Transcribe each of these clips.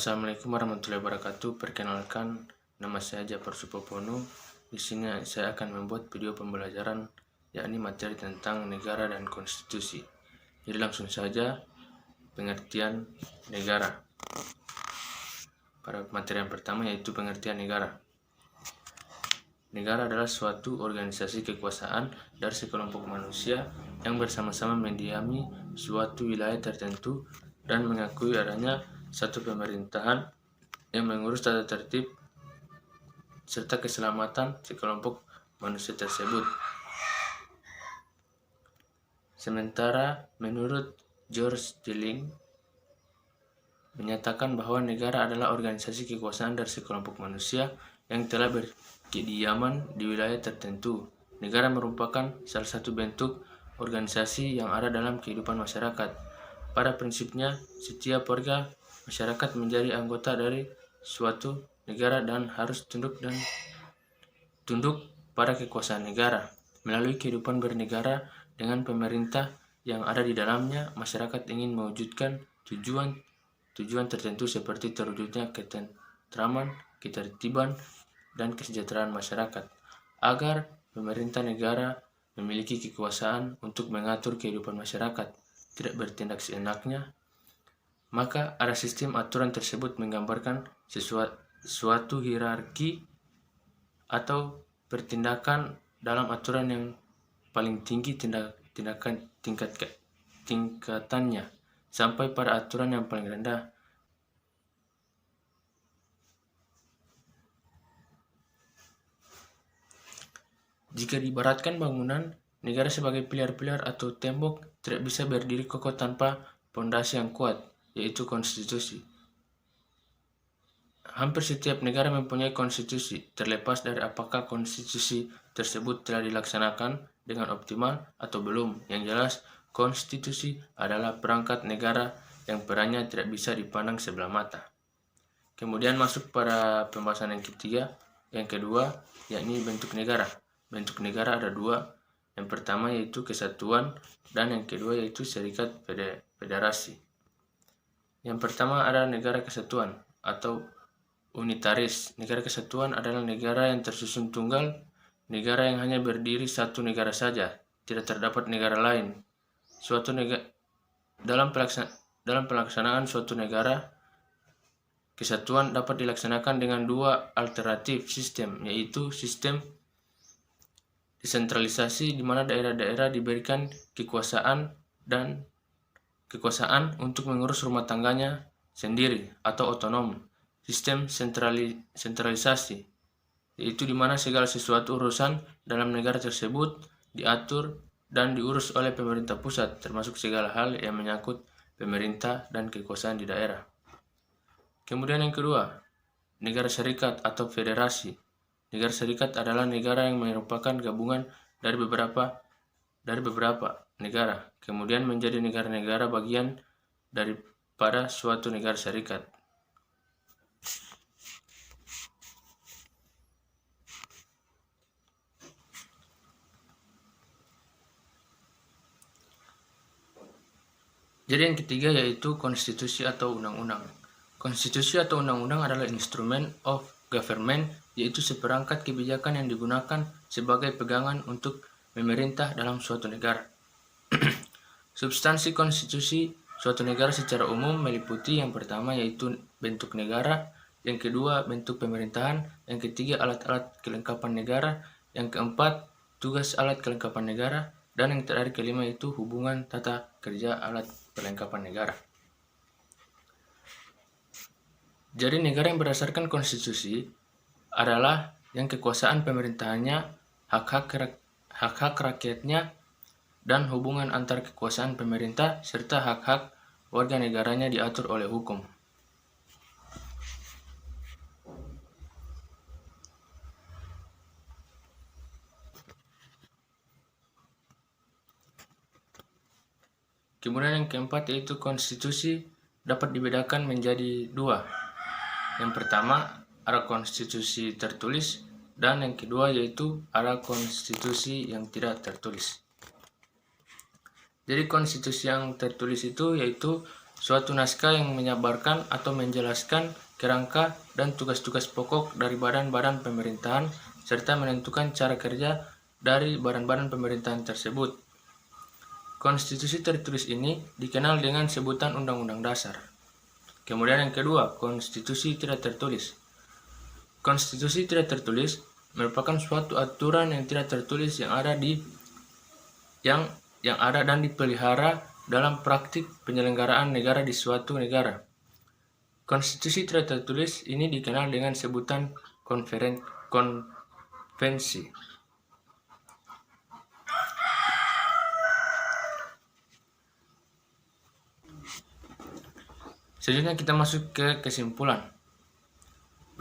Assalamualaikum warahmatullahi wabarakatuh. Perkenalkan, nama saya Japar Supopono. Di sini saya akan membuat video pembelajaran, yakni materi tentang negara dan konstitusi. Jadi langsung saja, pengertian negara. Pada materi yang pertama yaitu pengertian negara. Negara adalah suatu organisasi kekuasaan dari sekelompok manusia yang bersama-sama mendiami suatu wilayah tertentu dan mengakui adanya satu pemerintahan yang mengurus tata tertib serta keselamatan sekelompok manusia tersebut. Sementara menurut George Dilling menyatakan bahwa negara adalah organisasi kekuasaan dari sekelompok manusia yang telah berkediaman di wilayah tertentu. Negara merupakan salah satu bentuk organisasi yang ada dalam kehidupan masyarakat. Pada prinsipnya, setiap warga masyarakat menjadi anggota dari suatu negara dan harus tunduk pada kekuasaan negara. Melalui kehidupan bernegara dengan pemerintah yang ada di dalamnya, masyarakat ingin mewujudkan tujuan tertentu seperti terwujudnya ketentraman, ketertiban, dan kesejahteraan masyarakat. Agar pemerintah negara memiliki kekuasaan untuk mengatur kehidupan masyarakat, tidak bertindak seenaknya, maka ada sistem aturan tersebut menggambarkan suatu hierarki atau pertindakan dalam aturan yang paling tinggi tingkatannya sampai pada aturan yang paling rendah. Jika diibaratkan bangunan, negara sebagai pilar-pilar atau tembok tidak bisa berdiri kokoh tanpa pondasi yang kuat, yaitu konstitusi. Hampir setiap negara mempunyai konstitusi, terlepas dari apakah konstitusi tersebut telah dilaksanakan dengan optimal atau belum. Yang jelas, konstitusi adalah perangkat negara yang perannya tidak bisa dipandang sebelah mata. Kemudian masuk pada pembahasan yang kedua, yakni bentuk negara. Bentuk negara ada dua. Yang pertama yaitu kesatuan, dan yang kedua yaitu serikat federasi. Yang pertama adalah negara kesatuan atau unitaris. Negara kesatuan adalah negara yang tersusun tunggal, negara yang hanya berdiri satu negara saja, tidak terdapat negara lain. Dalam pelaksanaan suatu negara kesatuan dapat dilaksanakan dengan dua alternatif sistem, yaitu sistem desentralisasi di mana daerah-daerah diberikan kekuasaan untuk mengurus rumah tangganya sendiri atau otonom. Sistem sentralisasi yaitu di mana segala sesuatu urusan dalam negara tersebut diatur dan diurus oleh pemerintah pusat, termasuk segala hal yang menyangkut pemerintah dan kekuasaan di daerah. Kemudian yang kedua, negara serikat atau federasi. Negara serikat adalah negara yang merupakan gabungan dari beberapa negara, kemudian menjadi negara-negara bagian daripada suatu negara serikat. Jadi yang ketiga yaitu konstitusi atau undang-undang. Konstitusi atau undang-undang adalah instrument of government, yaitu seperangkat kebijakan yang digunakan sebagai pegangan untuk memerintah dalam suatu negara. Substansi konstitusi suatu negara secara umum meliputi yang pertama yaitu bentuk negara, yang kedua bentuk pemerintahan, yang ketiga alat-alat kelengkapan negara, yang keempat tugas alat kelengkapan negara, dan yang terakhir kelima itu hubungan tata kerja alat perlengkapan negara. Jadi negara yang berdasarkan konstitusi adalah yang kekuasaan pemerintahannya, hak-hak rakyatnya, dan hubungan antar kekuasaan pemerintah serta hak-hak warga negaranya diatur oleh hukum. Kemudian yang keempat yaitu konstitusi dapat dibedakan menjadi dua. Yang pertama ada konstitusi tertulis, dan yang kedua yaitu ada konstitusi yang tidak tertulis. Jadi konstitusi yang tertulis itu yaitu suatu naskah yang menjabarkan atau menjelaskan kerangka dan tugas-tugas pokok dari badan-badan pemerintahan serta menentukan cara kerja dari badan-badan pemerintahan tersebut. Konstitusi tertulis ini dikenal dengan sebutan Undang-Undang Dasar. Kemudian yang kedua, konstitusi tidak tertulis. Konstitusi tidak tertulis merupakan suatu aturan yang tidak tertulis yang ada dan dipelihara dalam praktik penyelenggaraan negara di suatu negara. Konstitusi tidak tertulis ini dikenal dengan sebutan konvensi. Selanjutnya kita masuk ke kesimpulan.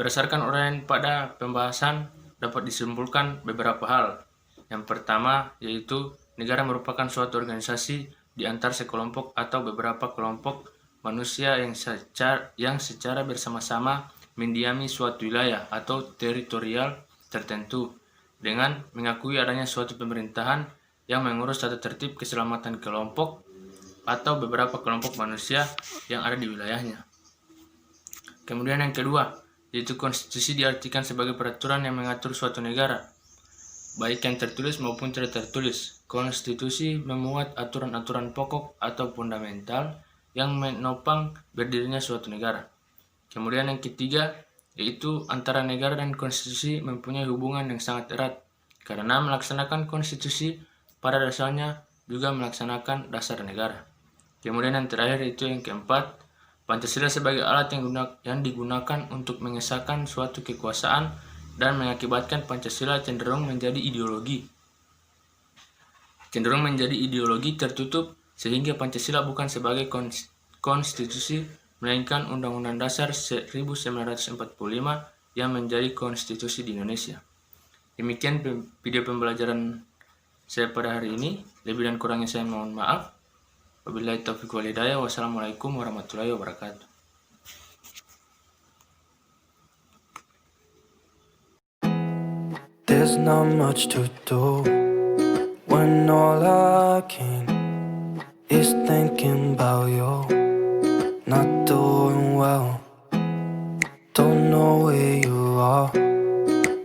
Berdasarkan uraian pada pembahasan dapat disimpulkan beberapa hal. Yang pertama yaitu negara merupakan suatu organisasi di antar sekelompok atau beberapa kelompok manusia yang secara bersama-sama mendiami suatu wilayah atau teritorial tertentu dengan mengakui adanya suatu pemerintahan yang mengurus tata tertib keselamatan kelompok atau beberapa kelompok manusia yang ada di wilayahnya. Kemudian yang kedua, yaitu konstitusi diartikan sebagai peraturan yang mengatur suatu negara, baik yang tertulis maupun tidak tertulis. Konstitusi memuat aturan-aturan pokok atau fundamental yang menopang berdirinya suatu negara. Kemudian yang ketiga, yaitu antara negara dan konstitusi mempunyai hubungan yang sangat erat, karena melaksanakan konstitusi pada dasarnya juga melaksanakan dasar negara. Kemudian yang terakhir yaitu yang keempat, Pancasila sebagai alat yang digunakan untuk mengesahkan suatu kekuasaan dan mengakibatkan Pancasila cenderung menjadi ideologi tertutup, sehingga Pancasila bukan sebagai konstitusi melainkan Undang-Undang Dasar 1945 yang menjadi konstitusi di Indonesia. Demikian video pembelajaran saya pada hari ini. Lebih dan kurangnya saya mohon maaf. Wabillahi taufiq wal hidayah. Wassalamualaikum warahmatullahi wabarakatuh. There's not much to do when all I can is thinking about you. Not doing well, don't know where you are,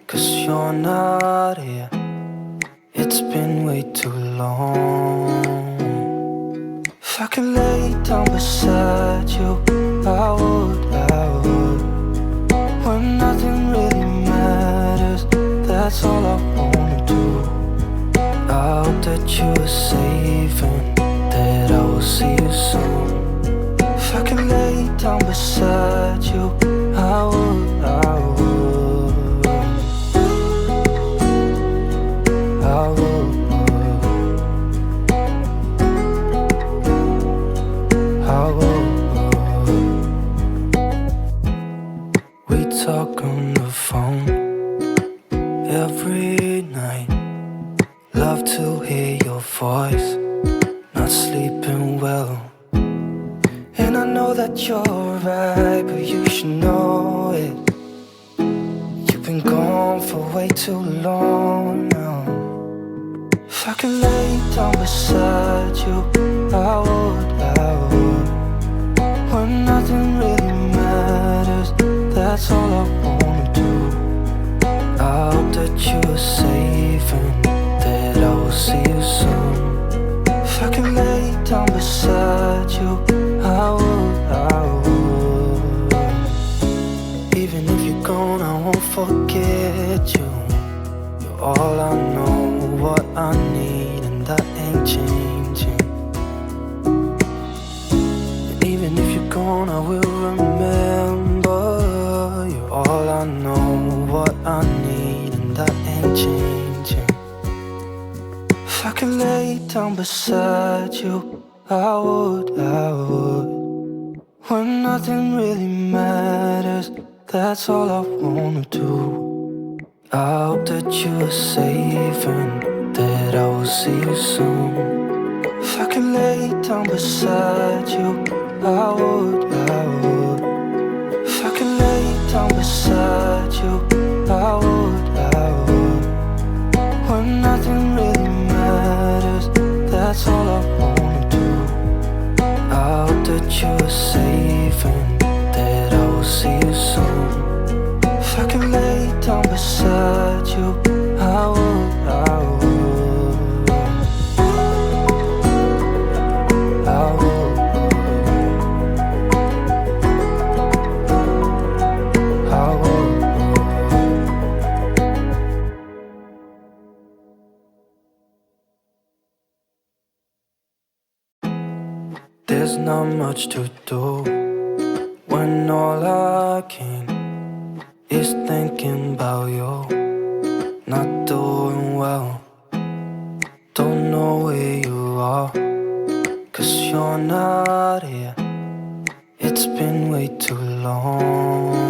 'cause you're not here. It's been way too long. If I could lay down beside you, I would. When nothing really matters, that's all I wanna do. I hope that you are safe and that I will see you soon. If I could lay down beside you, I would. We talk on the phone every night. Love to hear your voice. Not sleeping well, and I know that you're right, but you should know it. You've been gone for way too long now. If I could lay down beside you, I would. When nothing really matters, that's all I wanna do. I hope that you are safe and that I will see you soon. If I could lay down beside you, I would. Even if you're gone, I won't forget you. You're all I know, what I need, and that ain't changing. And even if you're gone, I will remember. You're all I know, what I need, and that ain't changing. If I could lay down beside you, I would. When nothing really matters, that's all I wanna do. I hope that you are safe and that I will see you soon. If I could lay down beside you, I would. If I could lay down beside you, I would. When nothing really matters, that's all I wanna do. I hope that you are There's not much to do when all I can is thinking about you. Not doing well, don't know where you are, 'cause you're not here. It's been way too long.